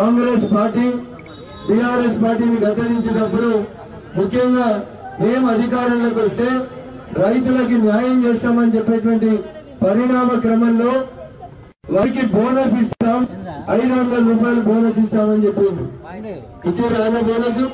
Congress party TRS పార్టీని గద్దెదించినప్పుడు ముఖ్యంగా మేము అధికారంలోకి వస్తే రైతులకి న్యాయం చేస్తామని చెప్పేటువంటి పరిణామ క్రమంలో వారికి బోనస్ ఇస్తాం, 500 రూపాయలు బోనస్ ఇస్తామని చెప్పింది. ఇచ్చారు ఆయన బోనస్,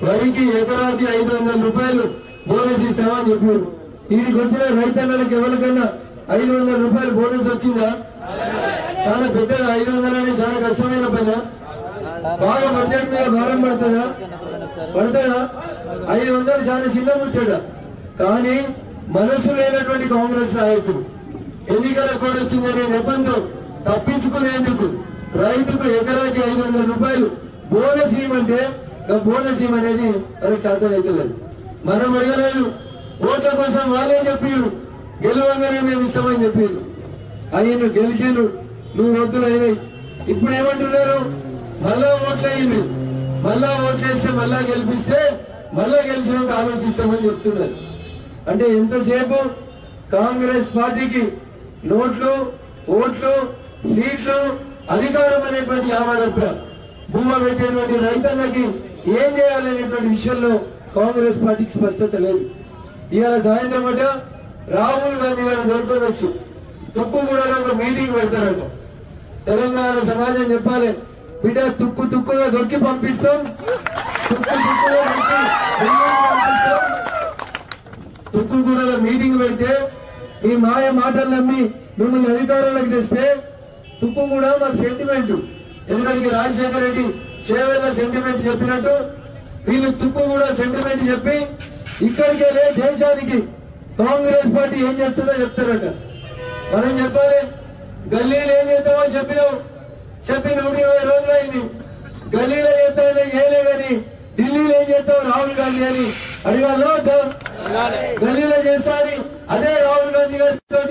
వరికి ఎకరాకి 500 రూపాయలు బోనస్ ఇస్తామని చెప్పారు. వీడికి వచ్చిన రైతన్నలకు ఎవరికైనా 500 రూపాయలు బోనస్ వచ్చిందా? చాలా పెద్దగా 500 అనేది చాలా కష్టమైన పైన బాగా బడ్జెట్ మీద భారం పడుతుందా? 500 చాలా చిన్న ముచ్చట. కానీ మనసు లేనటువంటి కాంగ్రెస్ నాయకులు ఎన్నికల కూడా వచ్చిందనే నెపంతో తప్పించుకునేందుకు రైతుకు ఎకరాకి 500 రూపాయలు బోనస్ ఇవ్వమంటే బోనస్ ఇవ్వమనేది అది చేతనైతలేదు. మనం అడగలేదు, ఓట్ల కోసం వాళ్ళే చెప్పారు, గెలవంగానే మేము ఇస్తామని చెప్పారు. ఆయన గెలిచిండు, నువ్వు వద్దులు అయినాయి. ఇప్పుడు ఏమంటున్నారు? మళ్ళా ఓట్లు అయింది, మళ్ళా ఓట్లు వేస్తే మళ్ళా గెలిపిస్తే మళ్ళా గెలిచినాక ఆలోచిస్తామని చెప్తున్నారు. అంటే ఎంతసేపు కాంగ్రెస్ పార్టీకి నోట్లు, ఓట్లు, సీట్లు, అధికారం అనేటువంటి యావదప్ప భూమ పెట్టేటువంటి రైతన్నకి ఏం చేయాలనేటువంటి విషయంలో కాంగ్రెస్ పార్టీకి స్పష్టత లేదు. ఇవాళ సాయంత్రం అట రాహుల్ గాంధీ గారు దొరకవచ్చు, తుక్కుగూడలో ఒక మీటింగ్ పెడతారట. తెలంగాణ సమాజం చెప్పాలి, బిడ్డ తుక్కుగా దొరికి పంపిస్తాం, తుక్కుగూడలో మీటింగ్ పెడితే ఈ మాయ మాటలు నమ్మి మిమ్మల్ని అధికారంలోకి తెస్తే తుక్కుగూడ మా సెంటిమెంట్. ఎందుకంటే రాజశేఖర రెడ్డి చేవెళ్ళ సెంటిమెంట్ చెప్పినట్టు వీళ్ళు తుక్కుగూడ సెంటిమెంట్ చెప్పి ఇక్కడికే దేశానికి కాంగ్రెస్ పార్టీ ఏం చేస్తుందో చెప్తారట. మనం చెప్పాలి, గల్లీలో ఏం చేస్తామో చెప్పినావు, చెప్పి 120 రోజులు అయింది. గల్లీలో చేస్తామని ఏలే గాని ఢిల్లీలో ఏం చేస్తావు రాహుల్ గాంధీ అని అడిగాలో గల్లీలో చేస్తా అని అదే రాహుల్ గాంధీ గారితో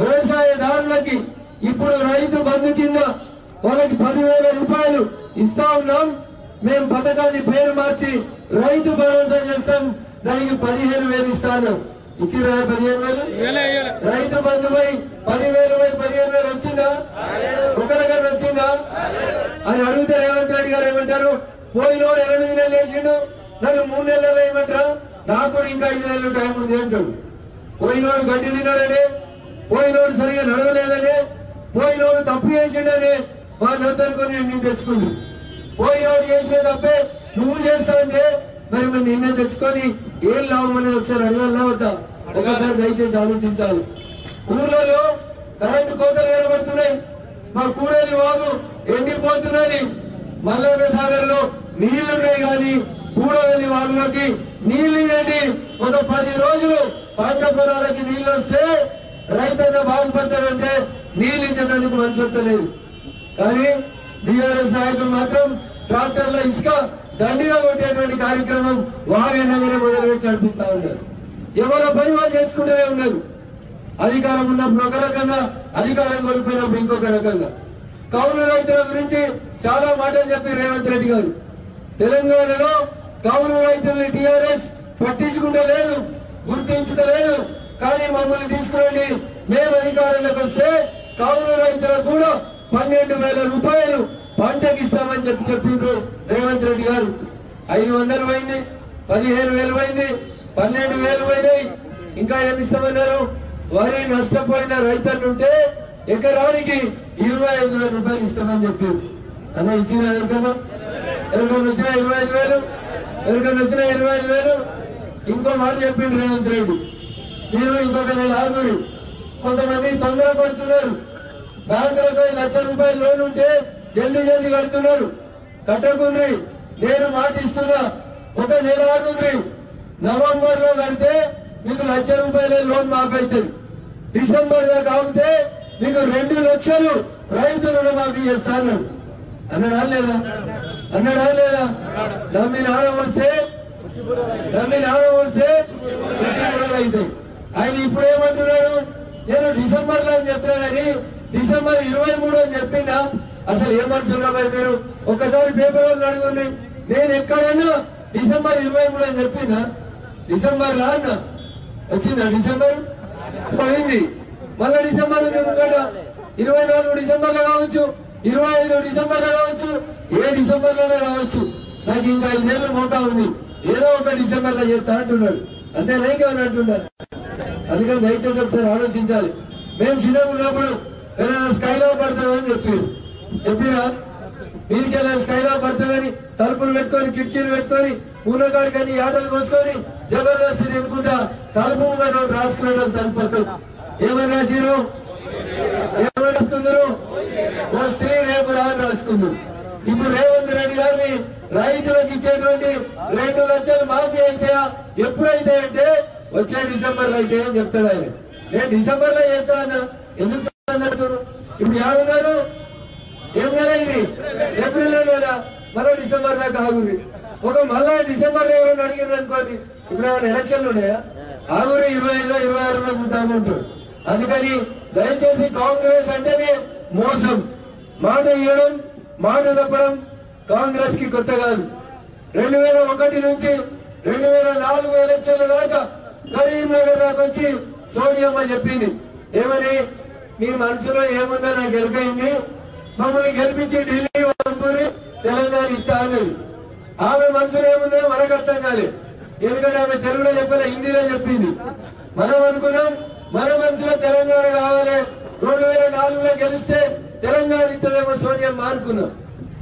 వ్యవసాయదారులకి ఇప్పుడు రైతు బంధు కింద వాళ్ళకి 10,000 రూపాయలు ఇస్తా ఉన్నాం. మేము పథకాన్ని పేరు మార్చి రైతు భరోసా చేస్తాం, దానికి 15,000 ఇస్తాను. ఇచ్చిరా 15,000? రైతు బంధుపై 10,000 వచ్చిందా? ఒక దగ్గర వచ్చిందా అని అడిగితే రేవంత్ రెడ్డి గారు ఏమంటారు? పోయినోడు 8 నెలలు వేసిండు, నన్ను 3 నెలలు వేయమంటారా? నాకు కూడా ఇంకా 5 నెలలు టైం ఉంది అంటాడు. పోయినోడు గడ్డి తిన్నాడనే, పోయినోడు సరిగా నడవలేదనే, పోయినోడు తప్పు చేసిండనే వాళ్ళందరికీ నేను తెచ్చుకుంది. పోయినోడు చేసిన తప్పే నువ్వు చేస్తావంటే మరి నిన్నే తెచ్చుకొని ఏం లాభం అనేది ఒకసారి అడగాలా వద్దా? ఒకసారి దయచేసి ఆలోచించాలి. ఊర్లలో కరెంటు కోతలు ఏర్పడుతున్నాయి, మా కూడలి వాగు ఎండిపోతున్నది. మల్లన్న సాగర్ లో నీళ్లున్నాయి కానీ కూడలి వాగులోకి నీళ్లు ఇవ్వండి. ఒక 10 రోజులు పంట పొలాలకి నీళ్లు వస్తే రైతన్న బాగుపడతాడంటే నీళ్లు ఇచ్చేందుకు మనసు వస్తలేదు. కానీ టీఆర్ఎస్ నాయకులు మాత్రం ట్రాక్టర్ల ఇసుక దండిగా కొట్టేటువంటి కార్యక్రమం వాగన్నగానే మొదలుపెట్టి నడిపిస్తా ఉన్నారు. ఎవరో పని వాళ్ళు చేసుకుంటూనే ఉన్నారు. అధికారం ఉన్నప్పుడు ఒక రకంగా, అధికారం కోల్పోయినప్పుడు ఇంకొక రకంగా. కౌలు రైతుల గురించి చాలా మాటలు చెప్పి రేవంత్ రెడ్డి గారు, తెలంగాణలో కౌలు రైతుల్ని టీఆర్ఎస్ పట్టించుకుంటలేదు, గుర్తించలేదు. కానీ మమ్మల్ని తీసుకురండి, మేము అధికారంలోకి వస్తే కౌలు రైతులకు కూడా 12,000 రూపాయలు పంటకి ఇస్తామని చెప్పిండ్రు రేవంత్ రెడ్డి గారు. 500 పోయింది, 15,000 పోయింది, 12,000 పోయినాయి. ఇంకా ఏమిస్తామన్నారు? వరి నష్టపోయిన రైతులుంటే ఎకరానికి 25,000 రూపాయలు ఇస్తామని చెప్పారు. అన్న ఇచ్చిన ఎవరికైనా వచ్చిన 25,000, ఎవరికైనా వచ్చిన 25,000. ఇంకో మాట చెప్పిండు రేవంత్ రెడ్డి, మీరు ఇంకొక నెల ఆగురు. కొంతమంది తొందర పడుతున్నారు, బ్యాంకులకు 1,00,000 రూపాయలు లోన్ ఉంటే జల్దీ కడుతున్నారు. కట్టకుండ్రి, నేను మాట ఇస్తున్నా, ఒక నెల ఆగుండ్రి. నవంబర్ లో కడితే మీకు 1,00,000 రూపాయల లోన్ మాఫీ అవుతుంది. డిసెంబర్ దాకా ఆగితే మీకు 2 లక్షలు రైతు రుణమాఫీ చేస్తాను అన్నాడా లేదా? నమ్మిన ఆడం వస్తే అవుతాయి. ఆయన ఇప్పుడు ఏమంటున్నాడు? నేను డిసెంబర్ లో అని చెప్పినా కానీ డిసెంబర్ 23 అని చెప్పినా అసలు ఏమంటున్నాయి మీరు? ఒక్కసారి పేపర్ వాళ్ళు అడుగుంది. నేను ఎక్కడైనా డిసెంబర్ 23 అని చెప్పినా? డిసెంబర్ లా అన్న వచ్చిందా? డిసెంబర్ పోయింది, మళ్ళా డిసెంబర్ 24 డిసెంబర్ లో కావచ్చు, 25 డిసెంబర్ రావచ్చు, ఏ డిసెంబర్ లోనే రావచ్చు. నాకు ఇంకా 5 నెలలు మోతా ఉంది, ఏదో ఒక డిసెంబర్ లో చేస్తా అంటున్నాడు. అంతే లేకేమని అంటున్నారు. అందుకని దయచేసి ఒకసారి ఆలోచించాలి. మేము చిన్నగా ఉన్నప్పుడు ఏదైనా స్కైలో పడుతుందని చెప్పిరా మీరికెళ్ళా స్కైలో పడుతుందని తలుపులు పెట్టుకొని కిటికీలు పెట్టుకొని ఊనగాడికని ఆటలు కోసుకొని జబర్దస్తి తినుకుంటా తలుపు రాసుకున్నాడు. తలుపు ఏమని రాసిరు, ఏమని రాసుకుందరు, ఓ స్త్రీ రేపు రాని రాసుకుందరు. ఇప్పుడు రేవంత్ రెడ్డి గారిని రైతులకు ఇచ్చేటువంటి 2 లక్షలు మాఫీ అయితే ఎప్పుడైతే అంటే వచ్చే డిసెంబర్ లో అయితే అని చెప్తాడు ఆయన. నేను డిసెంబర్ లో చేస్తా అన్నా, ఎందుకు అన్నారు? ఇప్పుడు ఏమన్నారు, ఏం కదా ఇది ఏప్రిల్ లో లేదా మరో డిసెంబర్ దాకా ఆగురి. ఒక మళ్ళా డిసెంబర్ లో ఎవరైనా అడిగారు అనుకోండి, ఇప్పుడు ఏమైనా ఎలక్షన్లు ఉన్నాయా? ఆగురి 25 26 చూద్దామంటారు. అందుకని దయచేసి కాంగ్రెస్ అంటేనే మోసం, మాట ఇవ్వడం, మాట తప్పడం కాంగ్రెస్ కి కొత్త కాదు. 2001 నుంచి 2004 ఎలక్షన్ల దాకా కరీంనగర్ దాకా వచ్చి సోనియమ్మ చెప్పింది ఏమని, మీ మనసులో ఏముందో నాకు ఎరుకైంది, మమ్మల్ని గెలిపించి ఢిల్లీ పంపుని తెలంగాణ ఇస్తా అన్నది. ఆమె మనసులో ఏముందో మనకు అర్థం కాలేదు, ఎందుకంటే ఆమె తెలుగులో చెప్పలే, హిందీలో చెప్పింది. మనం అనుకున్నాం మన మనసులో తెలంగాణ కావాలి, 2004లో గెలిస్తే తెలంగాణ ఇస్తుందేమో సోనియమ్మ అనుకున్నాం.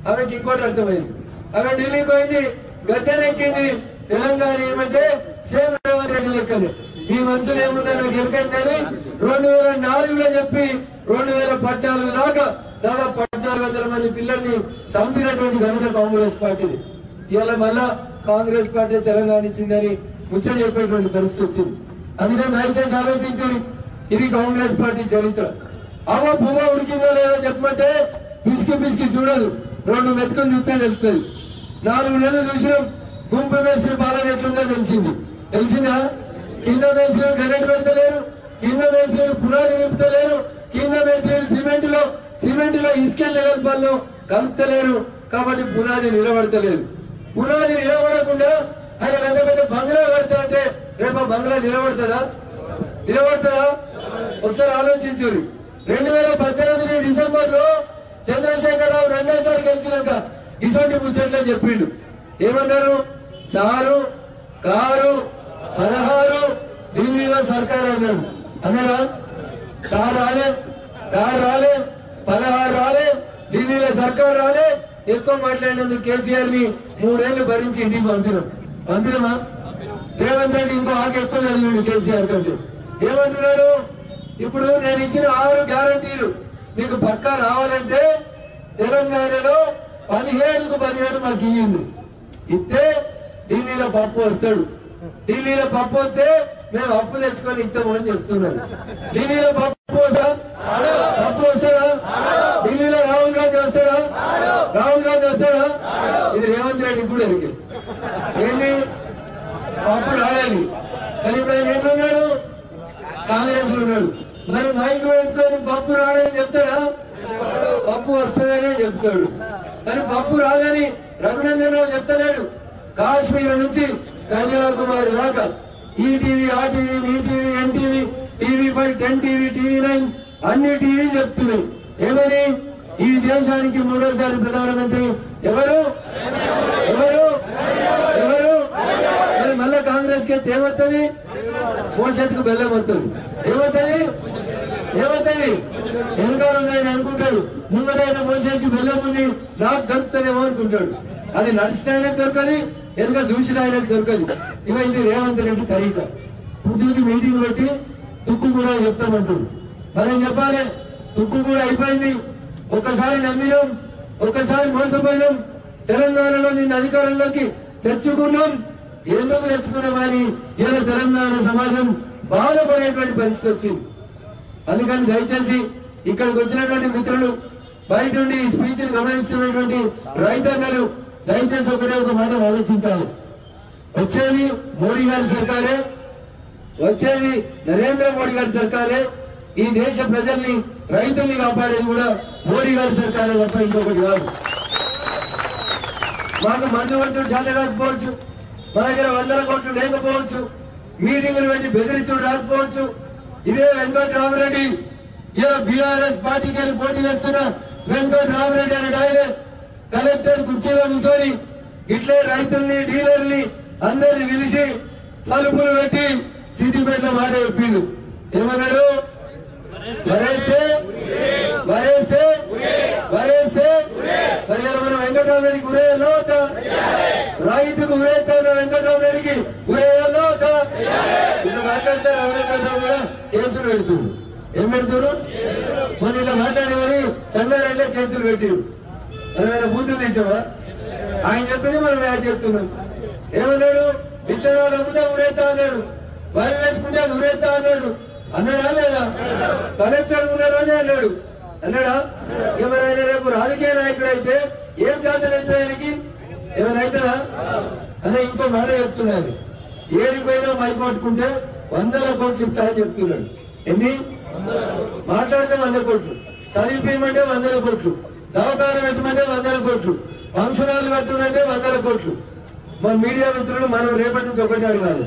ఆమెకి ఇంకోటి అర్థమైంది, ఆమె ఢిల్లీకి పోయింది, గద్దెనెక్కింది. తెలంగాణ ఏమంటే సేమ్ రేవంత్ రెడ్డి లెక్కనే, మీ మనసులో ఏముందో నాకు ఎరుకైందని 2004లో చెప్పి 2014 దాకా దాదాపు 1400 మంది పిల్లల్ని చంపినటువంటి ఘనత కాంగ్రెస్ పార్టీది. ఇవాళ మళ్ళా కాంగ్రెస్ పార్టీ తెలంగాణ ఇచ్చిందని ముచ్చట చెప్పేటువంటి పరిస్థితి వచ్చింది. అందుకని దయచేసి ఆలోచించారు, ఇది కాంగ్రెస్ పార్టీ చరిత్ర. అవ్వ పువ్వ ఉడికిందో లేదో చెప్పమంటే పిసికి చూడదు, 2 మెతుకులు చూస్తే తెలుస్తుంది. 4 నెలలు చూసినాం, గుంపు మేస్త్రి పాలన ఎట్లుందో తెలిసిందా? కింద మేస్త్రీలు గరెంట్ పెడతలేరు, కింద మేస్త్రీలు పునాది నింపుతలేరు, కింద మేస్త్రీలు సిమెంట్ లో ఇసుక నిలబల్లో కలుపుతలేరు. కాబట్టి పునాది నిలబడతలేదు. పునాది నిలబడకుండా ఆయన పెద్ద పెద్ద బంగ్లా కడతా అంటే రేపు బంగ్లా నిలబడుతుందా? ఒకసారి ఆలోచించురి. 2018 డిసెంబర్ లో చంద్రశేఖరరావు 2సారి గెలిచినాక ఇటువంటి ముచ్చట్లే చెప్పిండు. ఏమన్నారు? సారు కారు 16 ఢిల్లీలో సర్కార్ అన్నాడు. అన్నారా? సార్ రాలే, కారు రాలే, 16 రాలే, ఢిల్లీలో సర్కార్ రాలే. ఎక్కువ మాట్లాడినందుకు కేసీఆర్ ని 3 ఏళ్లు భరించి ఇంటికి పంపినమా? రేవంత్ రెడ్డి ఇంకో ఆకు ఎక్కువ చదివాడు కేసీఆర్ కంటే. ఏమంటున్నాడు? ఇప్పుడు నేను ఇచ్చిన 6 గ్యారంటీలు మీకు పక్కా రావాలంటే తెలంగాణలో 17కు 17 మాకు ఇయ్యింది. ఇస్తే ఢిల్లీలో పప్పు వస్తాడు. ఢిల్లీలో పప్పు వస్తే మేము అప్పు తెచ్చుకొని ఇస్తాము అని చెప్తున్నారు. ఢిల్లీలో పప్పు వస్తాడా? ఢిల్లీలో రాహుల్ గాంధీ వస్తాడా? ఇది రేవంత్ రెడ్డి కూడా ఎరిగి ఏంటి పప్పు రాయాలి. కానీ ఇప్పుడు ఆయన ఎట్లున్నాడు? కాంగ్రెస్ లో ఉన్నాడు. మరి మైక్ పెట్టుకొని పప్పు రాడని చెప్తాడా? పప్పు వస్తుందనే చెప్తాడు. కానీ పప్పు రాదని రఘునందన్ రావు చెప్తలేడు. కాశ్మీర్ నుంచి కన్యాకుమారి దాకా ETV, RTV, Mee TV, NTV, TV5, 10 TV, TV9 అన్ని టీవీ చెప్తున్నాయి. ఏమని? ఈ దేశానికి 3వసారి ప్రధానమంత్రి ఎవరు? మళ్ళా కాంగ్రెస్ కి ఏమవుతుంది? భవిష్యత్తుకు బెల్లం వస్తుంది. ఏమవుతుంది? వెనకాల ఉన్నాయని అనుకుంటాడు, ముంగటైన భవిష్యత్తుకి బెల్లం ఉంది, నాకు దొరుకుతానేమో అనుకుంటాడు. అది నడిచిన దొరకదు, వెనుక చూసిన ఆయనకు దొరకదు. ఇక ఇది రేవంత్ రెడ్డి తరీక. పుట్టికి మీటింగ్ పెట్టి తుక్కు కూడా చెప్తామంటాడు. మనం చెప్పాలి, తుక్కు కూడా అయిపోయింది. ఒక్కసారి నమ్మినాం, ఒక్కసారి మోసపోయినాం. తెలంగాణలో నిన్న అధికారంలోకి తెచ్చుకున్నాం. ఎందుకు తెచ్చుకున్నామని ఇలా తెలంగాణ సమాజం బాధపడేటువంటి పరిస్థితి వచ్చింది. అందుకని దయచేసి ఇక్కడికి వచ్చినటువంటి మిత్రులు, బయట నుండి ఈ స్పీచ్ గమనిస్తున్నటువంటి రైతాంగాలు దయచేసి ఒక మాట ఆలోచించాలి. వచ్చేది మోడీ గారి సర్కారే, వచ్చేది నరేంద్ర మోడీ గారి సర్కారే. ఈ దేశ ప్రజల్ని, రైతుల్ని కాపాడేది కూడా మోడీ గారి సర్కారే తప్ప ఇంకొకటి కాదు. మాకు మందు వచ్చుడు చాలా రాకపోవచ్చు, మా దగ్గర 100 కోట్లు లేకపోవచ్చు, మీటింగులు పెట్టి బెదిరించుడు రాకపోవచ్చు. ఇదే వెంకటరామరెడ్డి ఇలా బీఆర్ఎస్ పార్టీకి వెళ్ళి పోటీ చేస్తున్న వెంకటరామరెడ్డి అనే ఆయన కలెక్టర్ కుర్చీలో కూర్చొని ఇట్లే రైతుల్ని డీలర్ని అందరిని పిలిచి తలుపులు పెట్టి సిద్దిపేట మాట చెప్పిండు. ఏమన్నాడు? వరేస్తే వరేస్తే వరేస్తే మరి మన వెంకటరామరెడ్డికి ఉరేయాలో వద్దా? రైతుకు ఉరేస్తా ఉన్న వెంకటరామరెడ్డికి ఉరేయాలో వద్దా? ఇట్లా మాట్లాడతారు. ఎవరెక్కడ కూడా కేసులు పెడుతున్నారు. ఏం పెడుతున్నారు? మన ఇలా మాట్లాడేవారు సంగారెడ్డి కేసులు పెట్టారు. మనం బూతులు తింటావా? ఆయన చెప్పింది మనం యాడ్ చేస్తున్నాం. ఏమన్నాడు? విత్తనాలు అమ్ముతా ఉరేస్తా అన్నాడు. వరి పెట్టుకుంటే ఉరేస్తా అన్నాడు. అన్నాడా లేదా? కలెక్టర్ ఉన్న రోజే అన్నాడు. అన్నాడా? ఎవరైనా రేపు రాజకీయ నాయకుడు అయితే ఏం జాతర అయితే ఆయనకి ఏమైనా అవుతుందా అనే ఇంకో మాట చెప్తున్నాడు. ఏడికి పోయినా మైక్ పట్టుకుంటే 100 కోట్లు ఇస్తారని చెప్తున్నాడు. ఎన్ని మాట్లాడితే 100 కోట్లు, చదివిపోయమంటే 100 కోట్లు, దవాఖాన పెట్టమంటే 100 కోట్లు, ఫంక్షన్ హాల్ కట్టుమంటే 100 కోట్లు. మన మీడియా మిత్రులు మనం రేపటి నుంచి ఒకటి అడగాలి.